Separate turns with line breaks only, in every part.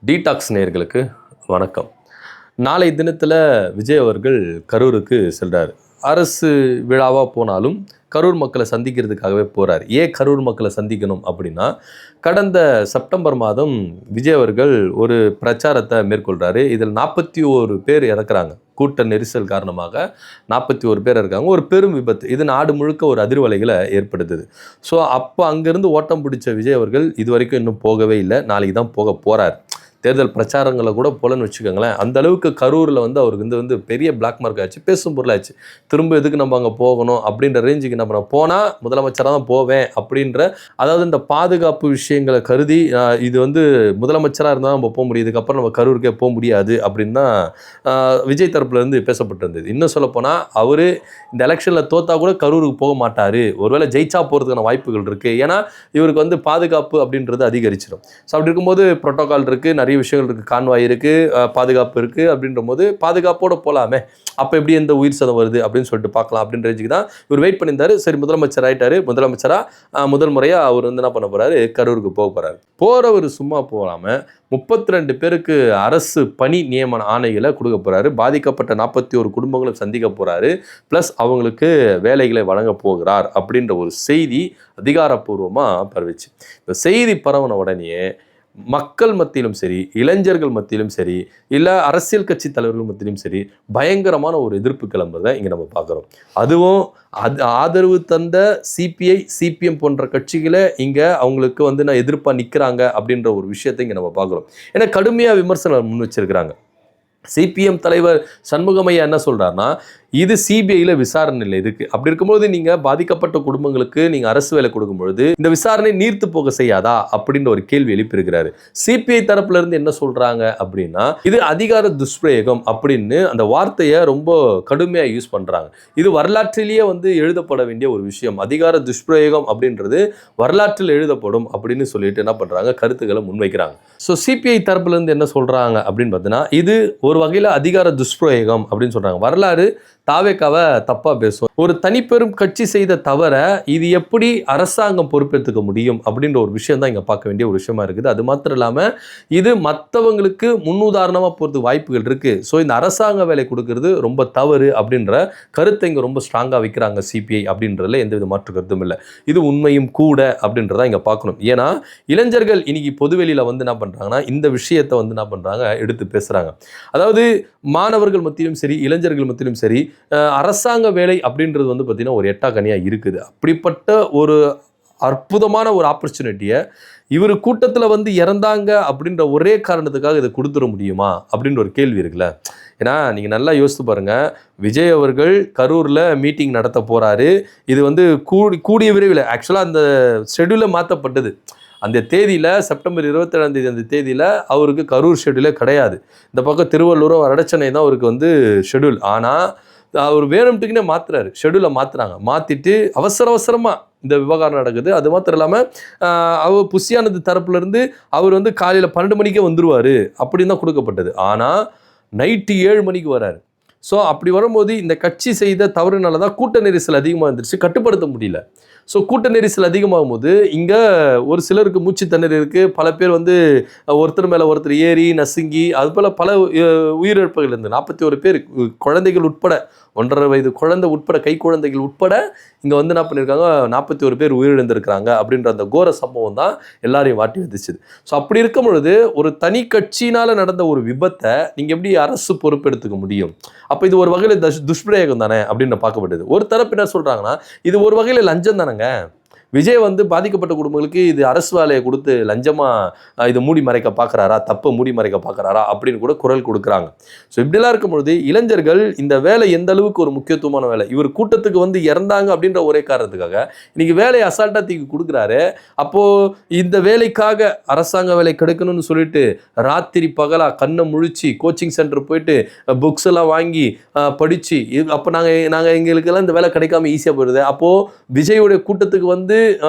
Detox நேயர்களுக்கு வணக்கம். நாளை தினத்தில் விஜய் அவர்கள் கரூருக்கு செல்றாரு. அரசு விழாவாக போனாலும் கரூர் மக்களை சந்திக்கிறதுக்காகவே போகிறார். ஏன் கரூர் மக்களை சந்திக்கணும் அப்படின்னா, கடந்த செப்டம்பர் மாதம் விஜய் அவர்கள் ஒரு பிரச்சாரத்தை மேற்கொள்கிறாரு. இதில் 41 பேர் இறக்குறாங்க. கூட்ட நெரிசல் காரணமாக 41 பேர் இருக்காங்க. ஒரு பெரும் விபத்து. இது நாடு முழுக்க ஒரு அதிர்வலைகளை ஏற்படுத்துது. ஸோ அப்போ அங்கேருந்து ஓட்டம் பிடிச்ச விஜய் அவர்கள் இது வரைக்கும் இன்னும் போகவே இல்லை. நாளைக்கு தான் போக போகிறார். தேர்தல் பிரச்சாரங்களை கூட போலன்னு வச்சுக்கோங்களேன். அந்த அளவுக்கு கரூரில் அவருக்கு வந்து பெரிய பிளாக் மார்க் ஆச்சு, பேசும் பொருளாச்சு. திரும்ப எதுக்கு நம்ம அங்கே போகணும் அப்படின்ற ரேஞ்சுக்கு என்ன பண்ண போனால் முதலமைச்சராக தான் போவேன் அப்படின்ற, அதாவது இந்த பாதுகாப்பு விஷயங்களை கருதி இது வந்து முதலமைச்சராக இருந்தால் நம்ம போக முடியும், இதுக்கப்புறம் நம்ம கரூருக்கே போக முடியாது அப்படின்னு தான் விஜய் தரப்புலேருந்து பேசப்பட்டிருந்தது. இன்னும் சொல்லப்போனால் அவர் இந்த எலெக்ஷனில் தோத்தா கூட கரூருக்கு போக மாட்டார். ஒருவேளை ஜெயிச்சா போகிறதுக்கான வாய்ப்புகள் இருக்குது. ஏன்னா இவருக்கு வந்து பாதுகாப்பு அப்படின்றது அதிகரிச்சிடும். ஸோ அப்படி இருக்கும்போது ப்ரோட்டோகால் இருக்குது, நிறைய விஷயங்கள் இருக்குது, கான்வாய் இருக்குது, பாதுகாப்பு இருக்குது. அப்படின்ற போது பாதுகாப்போடு போகலாமே, அப்போ எப்படி எந்த உயிர் சதம் வருது அப்படின்னு சொல்லிட்டு பார்க்கலாம் அப்படின்ற ரேஞ்சுக்கு தான் இவர் வெயிட் பண்ணியிருந்தார். சரி, முதலமைச்சர் ஆகிட்டார். முதலமைச்சராக முதல் முறையாக அவர் வந்து என்ன பண்ண போகிறாரு, கரூருக்கு போக போகிறாரு. போகிறவர் சும்மா போகாமல் 32 பேருக்கு அரசு பணி நியமன ஆணைகளை கொடுக்க போகிறாரு. பாதிக்கப்பட்ட 41 குடும்பங்களும் சந்திக்க போகிறாரு. ப்ளஸ் அவங்களுக்கு வேலைகளை வழங்க போகிறார் அப்படின்ற ஒரு செய்தி அதிகாரப்பூர்வமாக பரவிச்சு. இந்த செய்தி பரவன உடனே மக்கள் மத்தியிலும் சரி, இளைஞர்கள் மத்தியிலும் சரி, இல்லை அரசியல் கட்சி தலைவர்கள் மத்தியிலும் சரி, பயங்கரமான ஒரு எதிர்ப்பு கிளம்புறதை இங்கே நம்ம பார்க்குறோம். அதுவும் ஆதரவு தந்த சிபிஐ, சிபிஎம் போன்ற கட்சிகளை இங்கே அவங்களுக்கு வந்து நான் எதிர்ப்பாக நிற்கிறாங்க அப்படின்ற ஒரு விஷயத்தை இங்கே நம்ம பார்க்குறோம். ஏன்னா கடுமையாக விமர்சனம் முன் வச்சிருக்கிறாங்க. சிபிஎம் தலைவர் சண்முகமையா என்ன சொல்றாருன்னா, இது சிபிஐல விசாரணை இல்லை இதுக்கு. அப்படி இருக்கும்போது நீங்க பாதிக்கப்பட்ட குடும்பங்களுக்கு நீங்க அரசு வேலை கொடுக்கும் பொழுது இந்த விசாரணை நீர்த்து போக செய்யாதா அப்படின்ற ஒரு கேள்வி எழுப்பியிருக்கிறாரு. சிபிஐ தரப்புல இருந்து என்ன சொல்றாங்க அப்படின்னா, இது அதிகார துஷ்பிரயோகம் அப்படின்னு அந்த வார்த்தையை ரொம்ப கடுமையா யூஸ் பண்றாங்க. இது வரலாற்றிலேயே வந்து எழுதப்பட வேண்டிய ஒரு விஷயம். அதிகார துஷ்பிரயோகம் அப்படின்றது வரலாற்றில் எழுதப்படும் அப்படின்னு சொல்லிட்டு என்ன பண்றாங்க, கருத்துக்களை முன்வைக்கிறாங்க. ஸோ சிபிஐ தரப்புல இருந்து என்ன சொல்றாங்க அப்படின்னு பார்த்தீங்கன்னா, இது ஒரு வகையில் அதிகார துஷ்பிரயோகம் அப்படின்னு சொல்றாங்க. வரலாறு தாவேக்காவை தப்பா பேசும். ஒரு தனிப்பெரும் கட்சி செய்த தவிர இது எப்படி அரசாங்கம் பொறுப்பேற்றுக்க முடியும் அப்படின்ற ஒரு விஷயம் தான் இங்க பார்க்க வேண்டிய ஒரு விஷயமா இருக்குது. அது மாத்திரம் இல்லாம இது மற்றவங்களுக்கு முன்னுதாரணமா போறதுக்கு வாய்ப்புகள் இருக்கு. ஸோ இந்த அரசாங்க வேலை கொடுக்கறது ரொம்ப தவறு அப்படின்ற கருத்தை இங்க ரொம்ப ஸ்ட்ராங்கா வைக்கிறாங்க சிபிஐ அப்படின்றதுல எந்தவித மாற்று கருத்தும் இல்லை. இது உண்மையும் கூட அப்படின்றத இங்க பார்க்கணும். ஏன்னா இளைஞர்கள் இன்னைக்கு பொதுவெளியில வந்து என்ன பண்றாங்கன்னா, இந்த விஷயத்தை வந்து என்ன பண்றாங்க, எடுத்து பேசுறாங்க. அதாவது மாணவர்கள் மத்தியிலும் சரி, இளைஞர்கள் மத்தியிலும் சரி, அரசாங்க வேலை அப்படின்றது வந்து பார்த்தீங்கன்னா ஒரு எட்டாக்கனியாக இருக்குது. அப்படிப்பட்ட ஒரு அற்புதமான ஒரு ஆப்பர்ச்சுனிட்டியை இவர் கூட்டத்தில் வந்து இறந்தாங்க அப்படின்ற ஒரே காரணத்துக்காக இதை கொடுத்துட முடியுமா அப்படின்ற ஒரு கேள்வி இருக்குல்ல. ஏன்னா நீங்கள் நல்லா யோசித்து பாருங்கள், விஜய் அவர்கள் கரூரில் மீட்டிங் நடத்த போகிறாரு. இது வந்து கூடிய விரைவில் ஆக்சுவலாக அந்த ஷெட்யூலை மாற்றப்பட்டது. அந்த தேதியில் செப்டம்பர் 27 அந்த தேதியில் அவருக்கு கரூர் ஷெட்யூலே கிடையாது. இந்த பக்கம் திருவள்ளூரும் வடசென்னை தான் அவருக்கு வந்து ஷெட்யூல். ஆனால் அவர் வேணும்ட்டுக்குன்னே மாற்றுறாரு, ஷெட்யூலை மாற்றுறாங்க. மாற்றிட்டு அவசரமாக இந்த விவகாரம் நடக்குது. அது மாத்திரம் இல்லாமல் அவர் புஷியானது தரப்புலேருந்து அவர் வந்து காலையில் 12 மணிக்கே வந்துடுவார் அப்படின்னு தான் கொடுக்கப்பட்டது. ஆனால் நைட்டு 7 மணிக்கு வராரு. ஸோ அப்படி வரும்போது இந்த கட்சி செய்த தவறுனால தான் கூட்ட நெரிசல் அதிகமாக இருந்துருச்சு, கட்டுப்படுத்த முடியல. ஸோ கூட்ட நெரிசல் அதிகமாகும் போது இங்கே ஒரு சிலருக்கு மூச்சு திணறி இருக்குது. பல பேர் வந்து ஒருத்தர் மேலே ஒருத்தர் ஏறி நசுங்கி அது போல் பல உயிரிழப்புகள் இருந்து 41 பேர், குழந்தைகள் உட்பட 1.5 வயது குழந்தை உட்பட, கை குழந்தைகள் உட்பட இங்கே வந்து என்ன பண்ணியிருக்காங்க, 41 பேர் உயிரிழந்திருக்கிறாங்க அப்படின்ற அந்த கோர சம்பவம் தான் எல்லாரையும் வாட்டி வந்துச்சுது. ஸோ அப்படி இருக்கும் பொழுது ஒரு தனி கட்சியினால் நடந்த ஒரு விபத்தை நீங்கள் எப்படி அரசு பொறுப்பெடுத்துக்க முடியும்? அப்போ இது ஒரு வகையில் துஷ்பிரயோகம் தானே அப்படின்னு பார்க்கப்பட்டது. ஒரு தரப்பு என்ன சொல்கிறாங்கன்னா, இது ஒரு வகையில் லஞ்சம் தானேங்க. விஜய் வந்து பாதிக்கப்பட்ட குடும்பங்களுக்கு இது அரசு வேலையை கொடுத்து லஞ்சமாக இதை மூடி மறைக்க பார்க்குறாரா, தப்பை மூடி மறைக்க பார்க்குறாரா அப்படின்னு கூட குரல் கொடுக்குறாங்க. ஸோ இப்படிலாம் இருக்கும்பொழுது இளைஞர்கள் இந்த வேலை எந்த அளவுக்கு ஒரு முக்கியத்துவமான வேலை, இவர் கூட்டத்துக்கு வந்து இறந்தாங்க அப்படின்ற ஒரே காரணத்துக்காக இன்னைக்கு வேலையை அசால்ட்டாக தூக்கி கொடுக்குறாரு. அப்போது இந்த வேலைக்காக அரசாங்க வேலை கிடைக்கணும்னு சொல்லிட்டு ராத்திரி பகலாக கண்ணை முழிச்சு கோச்சிங் சென்டர் போயிட்டு புக்ஸ் எல்லாம் வாங்கி படித்து அப்போ நாங்கள் எங்களுக்கெல்லாம் இந்த வேலை கிடைக்காம ஈஸியாக போயிடுது. அப்போது விஜயோடைய கூட்டத்துக்கு வந்து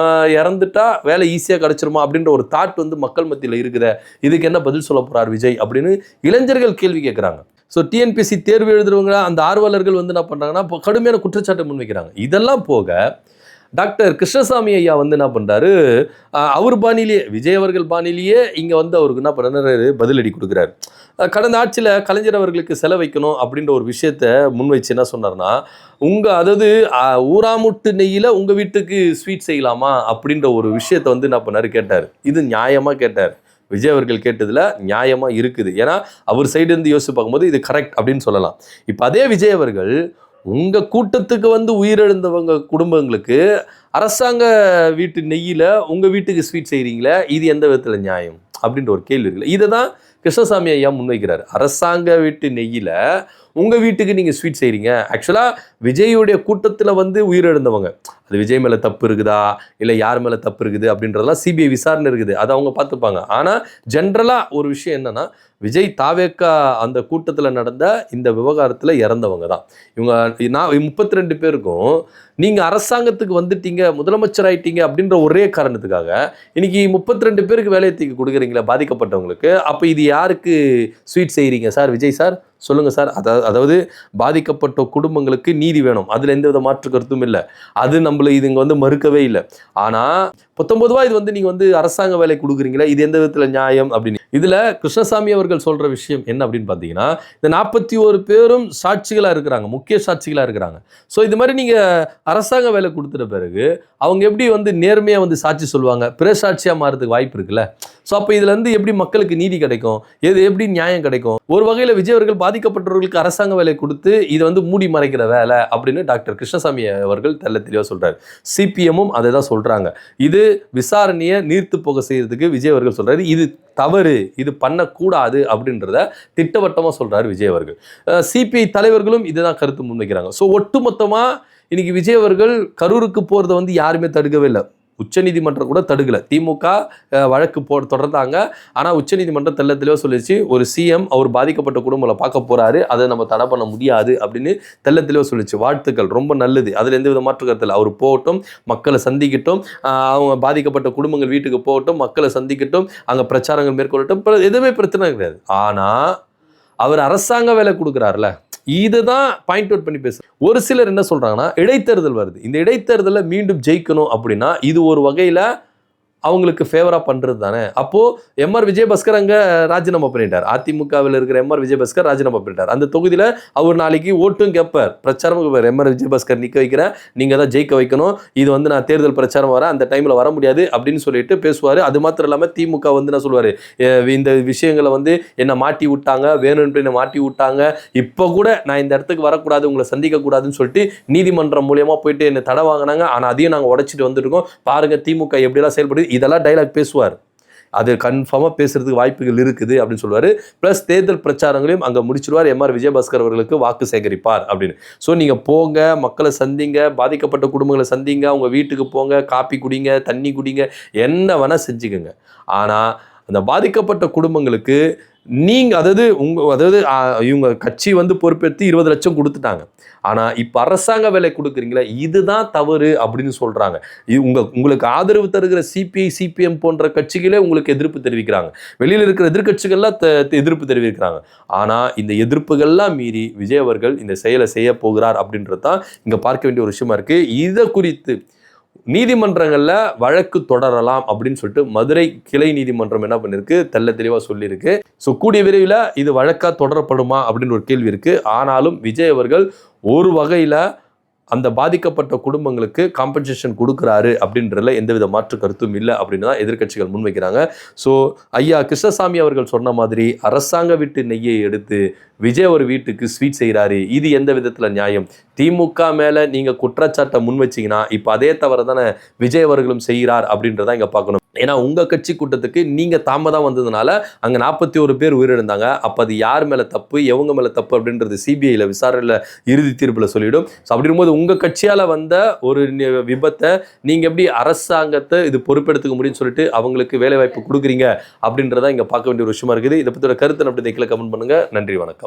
இறந்துட்டா வேலை ஈஸியாக கிடைச்சிருமா அப்படின்ற ஒரு தாட் வந்து மக்கள் மத்தியில் இருக்குதே, இதுக்கு என்ன பதில் சொல்ல போறார் விஜய் அப்படின்னு இளைஞர்கள் கேள்வி கேட்குறாங்க. ஸோ டிஎன்பிஎஸ்சி தேர்வு எழுதுறவங்க அந்த ஆர்வலர்கள் வந்து என்ன பண்ணுறாங்கன்னா, இப்போ கடுமையான குற்றச்சாட்டை முன்வைக்கிறாங்க. இதெல்லாம் போக டாக்டர் கிருஷ்ணசாமி ஐயா வந்து என்ன பண்றாரு, அவர் பாணியிலேயே விஜய் அவர்கள் பாணியிலேயே இங்க வந்து அவருக்கு என்ன பண்ணாரு, பதிலடி கொடுக்குறாரு. கடந்த ஆட்சியில் கலைஞர் அவர்களுக்கு செலவைக்கணும் அப்படின்ற ஒரு விஷயத்த முன் வச்சு என்ன சொன்னார்னா, அதாவது ஊராமுட்டு நெய்யில் உங்கள் வீட்டுக்கு ஸ்வீட் செய்யலாமா அப்படின்ற ஒரு விஷயத்த வந்து என்ன பண்ணார் கேட்டார். இது நியாயமாக கேட்டார். விஜய் அவர்கள் கேட்டதில் நியாயமாக இருக்குது. ஏன்னா அவர் சைடு இருந்து யோசிச்சு பார்க்கும்போது இது கரெக்ட் அப்படின்னு சொல்லலாம். இப்போ அதே விஜய் அவர்கள் உங்கள் கூட்டத்துக்கு வந்து உயிரிழந்தவங்க குடும்பங்களுக்கு அரசாங்க வீட்டு நெய்யில் உங்கள் வீட்டுக்கு ஸ்வீட் செய்கிறீங்களே, இது எந்த விதத்தில் நியாயம் அப்படின்ற ஒரு கேள்வி இருக்குல்ல. இதை தான் கிருஷ்ணசாமி ஐயா முன்வைக்கிறார். அரசாங்க வீட்டு நெய்யில் உங்கள் வீட்டுக்கு நீங்கள் ஸ்வீட் செய்கிறீங்க. ஆக்சுவலாக விஜயுடைய கூட்டத்தில் வந்து உயிரிழந்தவங்க, அது விஜய் மேலே தப்பு இருக்குதா இல்லை யார் மேலே தப்பு இருக்குது அப்படின்றதெல்லாம் சிபிஐ விசாரணை இருக்குது, அதை அவங்க பார்த்துப்பாங்க. ஆனால் ஜென்ரலாக ஒரு விஷயம் என்னென்னா, விஜய் தாவேக்கா அந்த கூட்டத்தில் நடந்த இந்த விவகாரத்தில் இறந்தவங்க தான் இவங்க. 32 பேருக்கும் நீங்கள் அரசாங்கத்துக்கு வந்துட்டீங்க, முதலமைச்சர் ஆயிட்டீங்க அப்படின்ற ஒரே காரணத்துக்காக இன்னைக்கு 32 பேருக்கு வேலையை தூக்கி கொடுக்குறீங்களா பாதிக்கப்பட்டவங்களுக்கு. அப்போ இது யாருக்கு ஸ்வீட் செய்கிறீங்க சார்? விஜய் சார் சொல்லுங்கள் சார். அதாவது பாதிக்கப்பட்ட குடும்பங்களுக்கு நீதி வேணும், அதில் எந்த வித மாற்று கருத்தும் இல்லை. அது நம்மளை இதுங்க வந்து மறுக்கவே இல்லை. ஆனால் 19 ரூபா இது வந்து நீங்கள் வந்து அரசாங்க வேலை கொடுக்குறீங்களா, இது எந்த விதத்தில் நியாயம் அப்படின்னு. இதில் கிருஷ்ணசாமி அவர்கள் சொல்கிற விஷயம் என்ன அப்படின்னு பார்த்தீங்கன்னா, இந்த 41 பேரும் சாட்சிகளாக இருக்கிறாங்க, முக்கிய சாட்சிகளாக இருக்கிறாங்க. ஸோ இது மாதிரி நீங்கள் அரசாங்க வேலை கொடுத்துட்ட பிறகு அவங்க எப்படி வந்து நேர்மையாக வந்து சாட்சி சொல்லுவாங்க, பிற சாட்சியாக மாறதுக்கு வாய்ப்பு இருக்குல்ல. ஸோ அப்போ இதில் வந்து எப்படி மக்களுக்கு நீதி கிடைக்கும், எப்படி நியாயம் கிடைக்கும்? ஒரு வகையில் விஜய் அவர்கள் பாதிக்கப்பட்டவர்களுக்கு அரசாங்க வேலை கொடுத்து இதை வந்து மூடி மறைக்கிற வேலை அப்படின்னு டாக்டர் கிருஷ்ணசாமி அவர்கள் தெல்ல தெளிவாக சொல்கிறார். சிபிஎம்மும் அதை தான் சொல்கிறாங்க. இது விசாரணையை நீர்த்து போக செய்யறதுக்கு விஜய் அவர்கள் சொல்கிறாரு. இது தவறு, இது பண்ணக்கூடாது அப்படின்றத திட்டவட்டமாக சொல்கிறார் விஜய் அவர்கள். சிபிஐ தலைவர்களும் இதுதான் கருத்து முன்வைக்கிறாங்க. ஸோ ஒட்டுமொத்தமாக இன்னைக்கு விஜய் அவர்கள் கரூருக்கு போகிறத வந்து யாருமே தடுக்கவே இல்லை. உச்சநீதிமன்றம் கூட தடுக்கலை. திமுக வழக்கு தொடர்ந்தாங்க. ஆனால் உச்சநீதிமன்றம் தெல்ல தெளிவாக சொல்லிச்சு, ஒரு சிஎம் அவர் பாதிக்கப்பட்ட குடும்பங்களை பார்க்க போகிறாரு, அதை நம்ம தடை பண்ண முடியாது அப்படின்னு தெல்ல தெளிவாக சொல்லிச்சு. வாழ்த்துக்கள், ரொம்ப நல்லது, அதில் எந்த வித மாற்று கருத்தில். அவர் போகட்டும், மக்களை சந்திக்கட்டும், அவங்க பாதிக்கப்பட்ட குடும்பங்கள் வீட்டுக்கு போகட்டும், மக்களை சந்திக்கட்டும், அங்கே பிரச்சாரங்கள் மேற்கொள்ளட்டும், எதுவுமே பிரச்சனை கிடையாது. ஆனால் அவர் அரசாங்க வேலை கொடுக்குறாருல, இதுதான் பாயிண்ட் அவுட் பண்ணி பேசுகிறேன். ஒரு சிலர் என்ன சொல்கிறாங்கன்னா, இடைத்தேர்தல் வருது, இந்த இடைத்தேர்தலில் மீண்டும் ஜெயிக்கணும் அப்படின்னா இது ஒரு வகையில் அவங்களுக்கு ஃபேவராக பண்ணுறது தானே. அப்போது எம்ஆர் விஜயபாஸ்கர் அங்கே ராஜினாமா பண்ணிட்டார். அதிமுகவில் இருக்கிற எம்ஆர் விஜயபாஸ்கர் ராஜினாமா பண்ணிட்டார். அந்த தொகுதியில் அவர் நாளைக்கு ஓட்டும் கேட்பார், பிரச்சாரமும் கேட்பார். எம்ஆர் விஜயபாஸ்கர் நிற்க வைக்கிறேன், நீங்கள் தான் ஜெயிக்க வைக்கணும், இது வந்து நான் தேர்தல் பிரச்சாரம் வரேன், அந்த டைமில் வர முடியாது அப்படின்னு சொல்லிட்டு பேசுவார். அது மாத்திரம் இல்லாமல் திமுக வந்து என்ன சொல்லுவார், இந்த விஷயங்களை வந்து என்னை மாட்டி விட்டாங்க, வேணும்னு என்னை மாட்டி விட்டாங்க, இப்போ கூட நான் இந்த இடத்துக்கு வரக்கூடாது, உங்களை சந்திக்கக்கூடாதுன்னு சொல்லிட்டு நீதிமன்றம் மூலியமாக போயிட்டு என்னை தடை வாங்கினாங்க, ஆனால் அதையும் நாங்கள் உடைச்சிட்டு வந்துருக்கோம், பாருங்கள் திமுக எப்படிலாம் செயல்படுது, இதெல்லாம் டைலாக் பேசுவார். அது கன்ஃபார்மாக பேசுறதுக்கு வாய்ப்புகள் இருக்குது அப்படின்னு சொல்லுவார். ப்ளஸ் தேர்தல் பிரச்சாரங்களையும் அங்கே முடிச்சிடுவார். எம்ஆர் விஜயபாஸ்கர் அவர்களுக்கு வாக்கு சேகரிப்பார் அப்படின்னு. ஸோ நீங்கள் போங்க, மக்களை சந்திங்க, பாதிக்கப்பட்ட குடும்பங்களை சந்திங்க, அவங்க வீட்டுக்கு போங்க, காப்பி குடிங்க, தண்ணி குடிங்க, என்ன வேணால் செஞ்சுக்கோங்க. ஆனால் அந்த பாதிக்கப்பட்ட குடும்பங்களுக்கு நீங்கள் அதாவது இவங்க கட்சி வந்து பொறுப்பேற்று 20 லட்சம் கொடுத்துட்டாங்க. ஆனால் இப்போ அரசாங்க வேலை கொடுக்குறீங்களா, இதுதான் தவறு அப்படின்னு சொல்கிறாங்க. உங்களுக்கு ஆதரவு தருகிற சிபிஐ சிபிஎம் போன்ற கட்சிகளே உங்களுக்கு எதிர்ப்பு தெரிவிக்கிறாங்க. வெளியில் இருக்கிற எதிர்கட்சிகள்லாம் எதிர்ப்பு தெரிவிக்கிறாங்க. ஆனால் இந்த எதிர்ப்புகள்லாம் மீறி விஜய் அவர்கள் இந்த செயலை செய்ய போகிறார் அப்படின்றது தான் இங்கே பார்க்க வேண்டிய ஒரு விஷயமா இருக்குது. இதை குறித்து நீதிமன்றங்களில் வழக்கு தொடரலாம் அப்படின்னு சொல்லிட்டு மதுரை கிளை நீதிமன்றம் என்ன பண்ணிருக்கு, தெல்ல தெளிவாக சொல்லியிருக்கு. ஸோ கூடிய விரைவில் இது வழக்காக தொடரப்படுமா அப்படின்னு ஒரு கேள்வி இருக்குது. ஆனாலும் விஜய் அவர்கள் ஒரு வகையில் அந்த பாதிக்கப்பட்ட குடும்பங்களுக்கு காம்பன்சேஷன் கொடுக்குறாரு அப்படின்றதுல எந்தவித மாற்று கருத்தும் இல்லை அப்படின்னு தான் எதிர்க்கட்சிகள் முன்வைக்கிறாங்க. ஸோ ஐயா கிருஷ்ணசாமி அவர்கள் சொன்ன மாதிரி அரசாங்க வீட்டு நெய்யை எடுத்து விஜய் ஒரு வீட்டுக்கு ஸ்வீட் செய்கிறாரு, இது எந்த விதத்தில் நியாயம்? திமுக மேலே நீங்கள் குற்றச்சாட்டை முன் வச்சிங்கன்னா இப்போ அதே தவிர தானே விஜய் அவர்களும் செய்கிறார் அப்படின்றத இங்கே பார்க்கணும். ஏன்னா உங்கள் கட்சி கூட்டத்துக்கு நீங்கள் தாமதம் வந்ததுனால அங்கே 41 பேர் உயிரிழந்தாங்க. அப்போ அது யார் மேலே தப்பு, எவங்க மேலே தப்பு அப்படின்றது சிபிஐயில் விசாரணையில் இறுதி தீர்ப்பில் சொல்லிவிடும். ஸோ அப்படி இருக்கும்போது உங்கள் கட்சியால் வந்த ஒரு விபத்தை நீங்கள் எப்படி அரசாங்கத்தை இது பொறுப்பெடுத்துக்க முடியும்னு சொல்லிட்டு அவங்களுக்கு வேலைவாய்ப்பு கொடுக்குறீங்க அப்படின்றத இங்கே பார்க்க வேண்டிய ஒரு விஷயமா இருக்குது. இதை பற்றியோட கருத்து அப்படி கீழே கமெண்ட் பண்ணுங்கள். நன்றி, வணக்கம்.